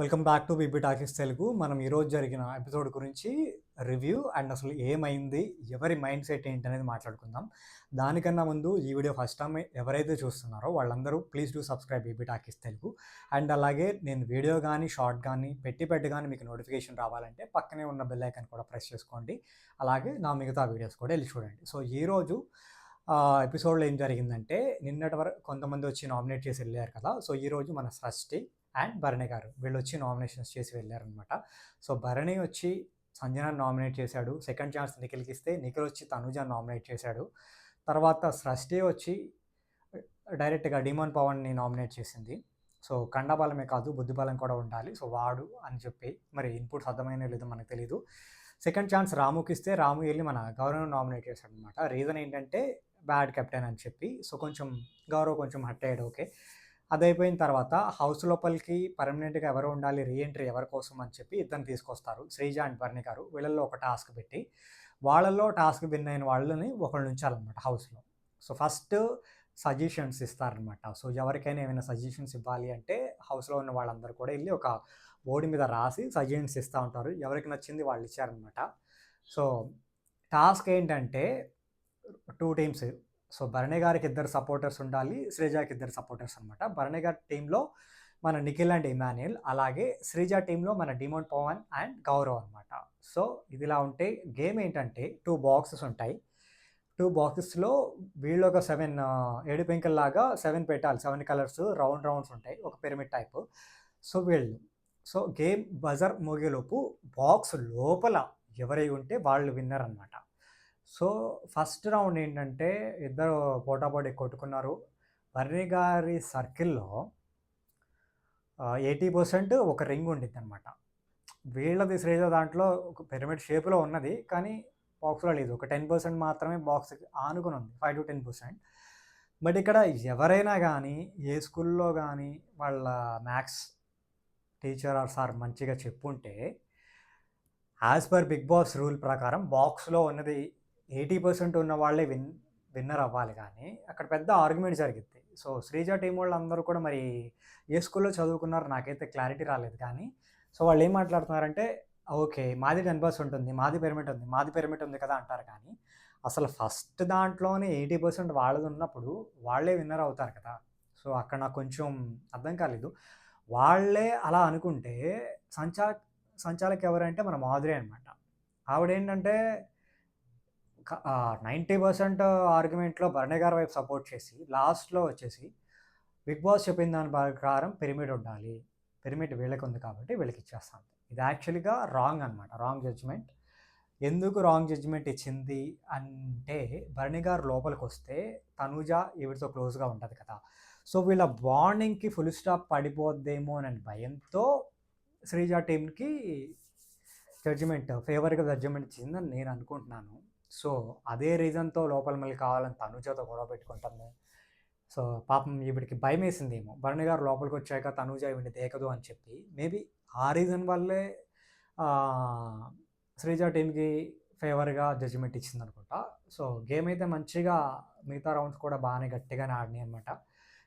Welcome back to BB talkies Telugu. మనం ఈరోజు జరిగిన ఎపిసోడ్ గురించి రివ్యూ అండ్ అసలు ఏమైంది, ఎవరి మైండ్ సెట్ ఏంటనేది మాట్లాడుకుందాం. దానికన్నా ముందు ఈ వీడియో ఫస్ట్ టైం ఎవరైతే చూస్తున్నారో వాళ్ళందరూ please do subscribe BB talkies Telugu. And అలాగే నేను వీడియో కానీ షార్ట్ కానీ పెట్టి కానీ మీకు నోటిఫికేషన్ రావాలంటే పక్కనే ఉన్న బెల్ ఐకాన్ కూడా ప్రెస్ చేసుకోండి. అలాగే నా మిగతా వీడియోస్ కూడా వెళ్ళి చూడండి. సో ఈరోజు ఎపిసోడ్లో ఏం జరిగిందంటే, నిన్నటి వరకు కొంతమంది వచ్చి నామినేట్ చేసి వెళ్ళారు కదా. సో ఈరోజు మన సృష్టి అండ్ భరణి గారు వీళ్ళు వచ్చి నామినేషన్స్ చేసి వెళ్ళారనమాట. సో భరణి వచ్చి సంజనాన్ని నామినేట్ చేశాడు. సెకండ్ ఛాన్స్ నిఖిల్కి ఇస్తే నిఖిల్ వచ్చి తనుజాని నామినేట్ చేశాడు. తర్వాత సృష్టి వచ్చి డైరెక్ట్గా డిమోన్ పవన్ని నామినేట్ చేసింది. సో కండబలమే కాదు బుద్ధిబలం కూడా ఉండాలి, సో వాడు అని చెప్పి మరి ఇన్పుట్స్ అర్థమైన లేదో మనకు తెలీదు. సెకండ్ ఛాన్స్ రాముకి ఇస్తే రాము వెళ్ళి మన గౌరవ్ నామినేట్ చేశాడు అనమాట. రీజన్ ఏంటంటే బ్యాడ్ కెప్టెన్ అని చెప్పి. సో కొంచెం గౌరవ్ కొంచెం హర్ట్ అయ్యాడు. ఓకే, అది అయిపోయిన తర్వాత హౌస్ లోపలికి పర్మనెంట్గా ఎవరు ఉండాలి, రీఎంట్రీ ఎవరి కోసం అని చెప్పి ఇద్దరిని తీసుకొస్తారు, శ్రీజ అండ్ భరణి గారు. వీళ్ళల్లో ఒక టాస్క్ పెట్టి వాళ్ళల్లో టాస్క్ విన్ అయిన వాళ్ళని ఒకళ్ళు ఉంచాలన్నమాట హౌస్లో. సో ఫస్ట్ సజెషన్స్ ఇస్తారనమాట. సో ఎవరికైనా ఏమైనా సజెషన్స్ ఇవ్వాలి అంటే హౌస్లో ఉన్న వాళ్ళందరూ కూడా వెళ్ళి ఒక బోర్డు మీద రాసి సజెషన్స్ ఇస్తూ ఉంటారు. ఎవరికి నచ్చింది వాళ్ళు ఇచ్చారనమాట. సో టాస్క్ ఏంటంటే 2 టీమ్స్. సో భరణి గారికి 2 సపోర్టర్స్ ఉండాలి, శ్రీజాకి 2 సపోర్టర్స్ అనమాట. భరణి గారి టీంలో మన నిఖిల్ అండ్ ఇమాన్యుయల్, అలాగే శ్రీజ టీంలో మన డిమోన్ పవన్ అండ్ గౌరవ్ అనమాట. సో ఇదిలా ఉంటే గేమ్ ఏంటంటే 2 బాక్సెస్ ఉంటాయి. 2 బాక్సెస్లో వీళ్ళు ఒక 7 పెంకల్లాగా 7 పెట్టాలి. 7 కలర్స్ రౌండ్స్ ఉంటాయి, ఒక పిరమిడ్ టైప్. సో వీళ్ళు గేమ్ బజర్ మోగేలోపు బాక్స్ లోపల ఎవరై ఉంటే వాళ్ళు విన్నర్ అనమాట. సో ఫస్ట్ రౌండ్ ఏంటంటే ఇద్దరు పోటాపోటీ కొట్టుకున్నారు. భరణి గారి సర్కిల్లో 80% ఒక రింగ్ ఉండిద్ది అనమాట. వీళ్ళది శ్రేజ దాంట్లో ఒక పిరమిడ్ షేప్లో ఉన్నది, కానీ బాక్స్లో లేదు. ఒక 10% మాత్రమే బాక్స్కి ఆనుకుని ఉంది, 5 to 10%. బట్ ఇక్కడ ఎవరైనా కానీ ఏ స్కూల్లో కానీ వాళ్ళ మ్యాథ్స్ టీచర్ ఆర్ సార్ మంచిగా చెప్పుంటే as per Bigg Boss rule ప్రకారం బాక్స్లో ఉన్నది 80% ఉన్న వాళ్ళే విన్నర్ అవ్వాలి. కానీ అక్కడ పెద్ద ఆర్గ్యుమెంట్ జరిగింది. సో శ్రీజ టీం వాళ్ళందరూ కూడా మరి ఏ స్కూల్లో చదువుకున్నారో నాకైతే క్లారిటీ రాలేదు. కానీ సో వాళ్ళు ఏం మాట్లాడుతున్నారంటే ఓకే మాది 10% ఉంటుంది, మాది పిరమిడ్ ఉంది కదా అంటారు. కానీ అసలు ఫస్ట్ దాంట్లోనే 80% వాళ్ళది ఉన్నప్పుడు వాళ్ళే విన్నర్ అవుతారు కదా. సో అక్కడ నాకు కొంచెం అర్థం కాలేదు. వాళ్ళే అలా అనుకుంటే సంచాలక్ ఎవరంటే మన మాధురి అనమాట. ఆవిడేంటంటే 90% ఆర్గ్యుమెంట్లో భరణి గారి వైపు సపోర్ట్ చేసి లాస్ట్లో వచ్చేసి బిగ్ బాస్ చెప్పిన దాని ప్రకారం పిరమిడ్ ఉండాలి, పిరమిడ్ వీళ్ళకి ఉంది కాబట్టి వీళ్ళకి ఇచ్చేస్తాను. ఇది యాక్చువల్గా రాంగ్ అనమాట, రాంగ్ జడ్జ్మెంట్. ఎందుకు రాంగ్ జడ్జ్మెంట్ ఇచ్చింది అంటే భరణి గారు లోపలికి వస్తే తనుజ ఈవిడితో క్లోజ్గా ఉంటుంది కదా. సో వీళ్ళ బాండింగ్కి ఫుల్ స్టాప్ పడిపోద్దేమో అని భయంతో శ్రీజ టీంకి ఫేవర్గా జడ్జిమెంట్ ఇచ్చిందని నేను అనుకుంటున్నాను. సో అదే రీజన్తో లోపల మళ్ళీ కావాలని తనుజతో గొడవ పెట్టుకుంటుంది. సో పాపం ఈవిడికి భయం వేసిందేమో భరణి గారు లోపలికి వచ్చాక తనుజ ఈవిడిని దేకదు అని చెప్పి. మేబీ ఆ రీజన్ వల్లే శ్రీజ టీంకి ఫేవర్గా జడ్జిమెంట్ ఇచ్చింది అనుకుంటా. సో గేమ్ అయితే మంచిగా మిగతా రౌండ్స్ కూడా బాగానే గట్టిగానే ఆడినాయి అనమాట.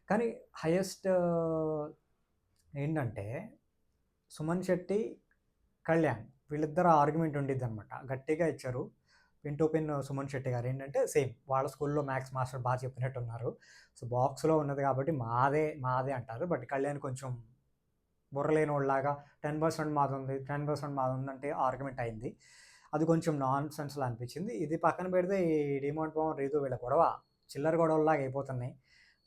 కానీ హైయెస్ట్ ఏంటంటే సుమన్ శెట్టి, కళ్యాణ్ వీళ్ళిద్దరు ఆర్గ్యుమెంట్ ఉండిద్ది అనమాట. గట్టిగా ఇచ్చారు. Pin to pin Suman Shetty గారు ఏంటంటే సేమ్ వాళ్ళ స్కూల్లో మ్యాథ్స్ మాస్టర్ బాగా చెప్పినట్టున్నారు. సో బాక్స్లో ఉన్నది కాబట్టి మాదే అంటారు. బట్ కళ్యాణ్ కొంచెం బుర్రలేని వాళ్ళలాగా 10% మాది ఉంది, 10% మాది ఉందంటే ఆర్గ్యుమెంట్ అయింది. అది కొంచెం నాన్ సెన్స్లా అనిపించింది. ఇది పక్కన పెడితే ఈ డిమోన్ పవన్ రీతు వీళ్ళ గొడవ చిల్లర గొడవలాగా అయిపోతున్నాయి.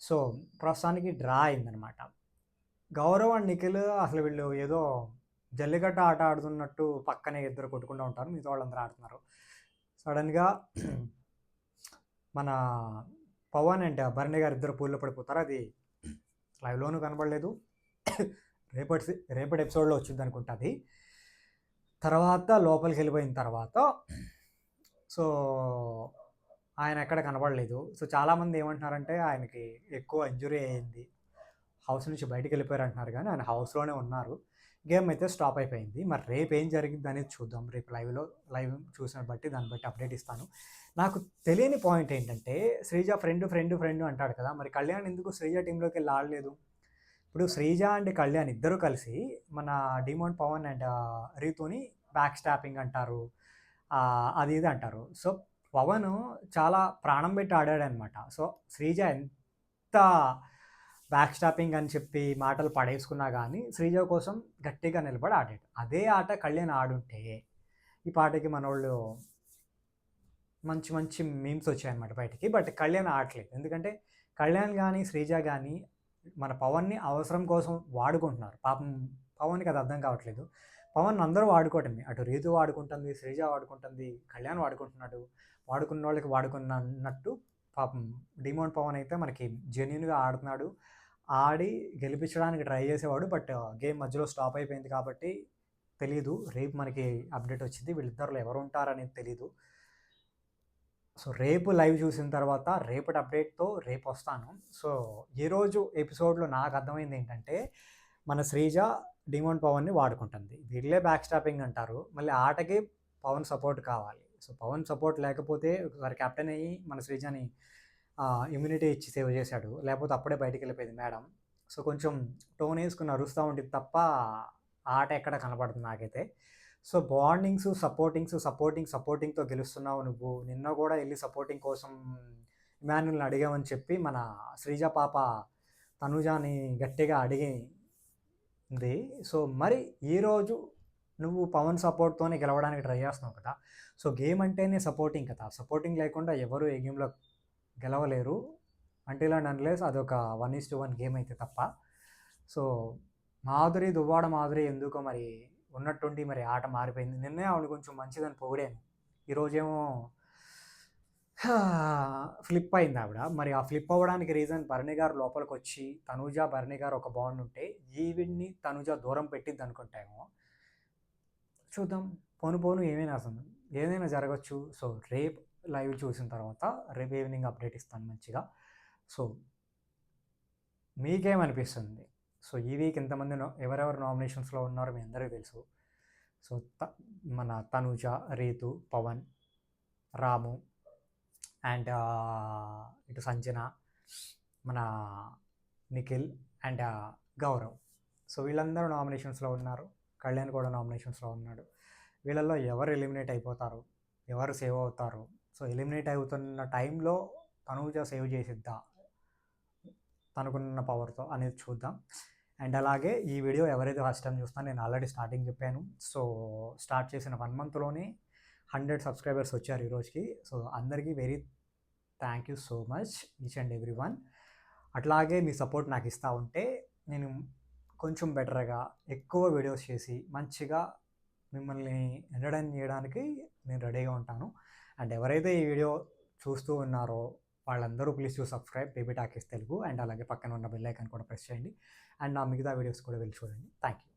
సో ప్రస్తుతానికి డ్రా అయిందనమాట. గౌరవ్ అండ్ నిఖిల్ అసలు వీళ్ళు ఏదో జల్లికట్ట ఆట ఆడుతున్నట్టు పక్కనే ఇద్దరు కొట్టుకుంటూ ఉంటారు, మిగతా వాళ్ళందరూ ఆడుతున్నారు. సడన్గా మన పవన్ అండ్ భరణి గారు ఇద్దరు పూల్లో పడిపోతారు. అది లైవ్లోనూ కనబడలేదు, రేపటి ఎపిసోడ్లో వచ్చింది అనుకుంటా. అది తర్వాత లోపలికి వెళ్ళిపోయిన తర్వాత సో ఆయన ఎక్కడ కనబడలేదు. సో చాలామంది ఏమంటున్నారంటే ఆయనకి ఎక్కువ ఇంజురీ అయింది, హౌస్ నుంచి బయటికి వెళ్ళిపోయారు అంటున్నారు. కానీ ఆయన హౌస్లోనే ఉన్నారు. గేమ్ అయితే స్టాప్ అయిపోయింది. మరి రేపు ఏం జరిగింది అనేది చూద్దాం. రేపు లైవ్ చూసిన బట్టి దాన్ని బట్టి అప్డేట్ ఇస్తాను. నాకు తెలియని పాయింట్ ఏంటంటే శ్రీజ ఫ్రెండ్ అంటాడు కదా, మరి కళ్యాణ్ ఎందుకు శ్రీజ టీంలోకి వెళ్ళి ఆడలేదు? ఇప్పుడు శ్రీజ అండ్ కళ్యాణ్ ఇద్దరు కలిసి మన డిమోన్ పవన్ అండ్ రీతుని బ్యాక్ స్టాపింగ్ అంటారు. అది ఇది అంటారు. సో, పవన్ చాలా ప్రాణం పెట్టి ఆడాడనమాట. సో, శ్రీజ ఎంత బ్యాక్ స్టాపింగ్ అని చెప్పి మాటలు పడేసుకున్నా గానీ, శ్రీజ కోసం గట్టిగా నిలబడి ఆడాడు. అదే ఆట కళ్యాణ్ ఆడుంటే, ఈ పాటకి మనోళ్ళు మంచి మంచి మీమ్స్ వచ్చాయన్నమాట బయటికి. బట్ కళ్యాణ్ ఆడట్లేదు. ఎందుకంటే కళ్యాణ్ గానీ, శ్రీజ గానీ మన పవన్‌ని అవసరం కోసం వాడుకుంటున్నారు. పాపం పవన్‌కి అది అర్థం కావట్లేదు. పవన్ అందరూ వాడుకోవటమే. అటు రీతు వాడుకుంటుంది, శ్రీజ వాడుకుంటుంది, కళ్యాణ్ వాడుకుంటున్నాడు. వాడుకున్నోళ్ళకి వాడుకున్నట్టు పాపం డిమోన్ పవన్ అయితే మనకి జెన్యూన్‌గా ఆడుతున్నాడు. ఆడి గెలిపించడానికి ట్రై చేసేవాడు. బట్ గేమ్ మధ్యలో స్టాప్ అయిపోయింది కాబట్టి తెలీదు. రేపు మనకి అప్డేట్ వచ్చిద్ది. వీళ్ళిద్దరిలో ఎవరు ఉంటారనేది తెలీదు. సో, రేపు లైవ్ చూసిన తర్వాత రేపటి అప్డేట్‌తో రేపొస్తాను. సో, ఈరోజు ఎపిసోడ్‌లో నాకు అర్థమైందేంటంటే, మన శ్రీజ డిమోన్ పవన్‌ని వాడుకుంటుంది. వీళ్ళే బ్యాక్ స్టాపింగ్ అంటారు. మళ్ళీ ఆటకి పవన్ సపోర్ట్ కావాలి. సో, పవన్ సపోర్ట్ లేకపోతే ఒకసారి కెప్టెన్ అయ్యి మన శ్రీజని ఇమ్యూనిటీ ఇచ్చి సేవ్ చేశాడు. లేకపోతే అప్పుడే బయటికెళ్ళిపోయేది మేడం. సో, కొంచెం టోన్ ఏసుకొని అరుస్తా ఉండిద్ది తప్ప ఆట ఎక్కడ కనపడదు నాకైతే. సో, బాండింగ్స్, సపోర్టింగ్‌తో గెలుస్తున్నావు నువ్వు. నిన్న కూడా ఎళ్లి సపోర్టింగ్ కోసం ఇమాన్యుల్‌ని అడిగామని చెప్పి మన శ్రీజ పాప తనుజాని గట్టిగా అడిగింది. సో, మరి ఈరోజు నువ్వు పవన్ సపోర్ట్‌తోనే గెలవడానికి ట్రై చేస్తున్నావు కదా! సో, గేమ్ అంటేనే సపోర్టింగ్ కదా! సపోర్టింగ్ లేకుండా ఎవరు ఏ గేమ్‌లో గెలవలేరు. అంటిల్ అండ్ అన్‌లెస్ అదొక 1:1 గేమ్ అయితే తప్ప. సో, దువ్వాడ మాధురి ఎందుకో మరి ఉన్నట్టుండి మరి ఆట మారిపోయింది. నిన్నే ఆవిడ కొంచెం మంచిదని పొగిడాను. ఈరోజేమో ఫ్లిప్ అయింది ఆవిడ. మరి ఆ ఫ్లిప్ అవ్వడానికి రీజన్ భరణి గారు లోపలికొచ్చి తనూజ, భరణి గారు ఒక బాండ్ ఉంటే ఈవిడ్ని తనూజ దూరం పెట్టిద్దనుకుంటేమో చూద్దాం. పోను పోను ఏదైనా జరగొచ్చు. సో, రేపు లైవ్ చూసిన తర్వాత రేపు ఈవినింగ్ అప్డేట్ ఇస్తాను మంచిగా. సో, మీకేమనిపిస్తుంది? సో, ఈ వీక్ ఎంతమంది ఎవరెవరు నామినేషన్స్‌లో ఉన్నారో మీ అందరికీ తెలుసు. సో, మన తనూజ, రీతు, పవన్, రాము అండ్ ఇటు సంజన, మన నిఖిల్ అండ్ గౌరవ్. సో, వీళ్ళందరూ నామినేషన్స్‌లో ఉన్నారు. కళ్యాణ్ కూడా నామినేషన్స్‌లో ఉన్నాడు. వీళ్ళల్లో ఎవరు ఎలిమినేట్ అయిపోతారు? ఎవరు సేవ్ అవుతారు? సో, ఎలిమినేట్ అవుతున్న టైంలో తనూజ సేవ్ చేసిద్దా తనకున్న పవర్‌తో అనేది చూద్దాం. అండ్ అలాగే ఈ వీడియో ఎవరైతే ఫస్ట్ టైం చూస్తున్నారో నేను ఆల్రెడీ స్టార్టింగ్ చెప్పాను. సో, స్టార్ట్ చేసిన 1 మంత్‌లోనే 100 సబ్స్క్రైబర్స్ వచ్చారు ఈ రోజుకి. సో, అందరికీ thank you so much each and everyone. అట్లాగే మీ సపోర్ట్ నాకు ఇస్తా ఉంటే నేను కొంచెం బెటర్‌గా ఎక్కువ వీడియోస్ చేసి మంచిగా మిమ్మల్ని ఎంటర్‌టైన్ చేయడానికి నేను రెడీగా ఉంటాను. అండ్ ఎవరైతే ఈ వీడియో చూస్తూ ఉన్నారో వాళ్ళందరూ please to subscribe baby talkies Telugu. And అలాగే పక్కన ఉన్న బెల్ ఐకాన్ కూడా ప్రెస్ చేయండి. అండ్ నా మిగతా వీడియోస్ కూడా వెళ్ళి చూడండి. Thank you.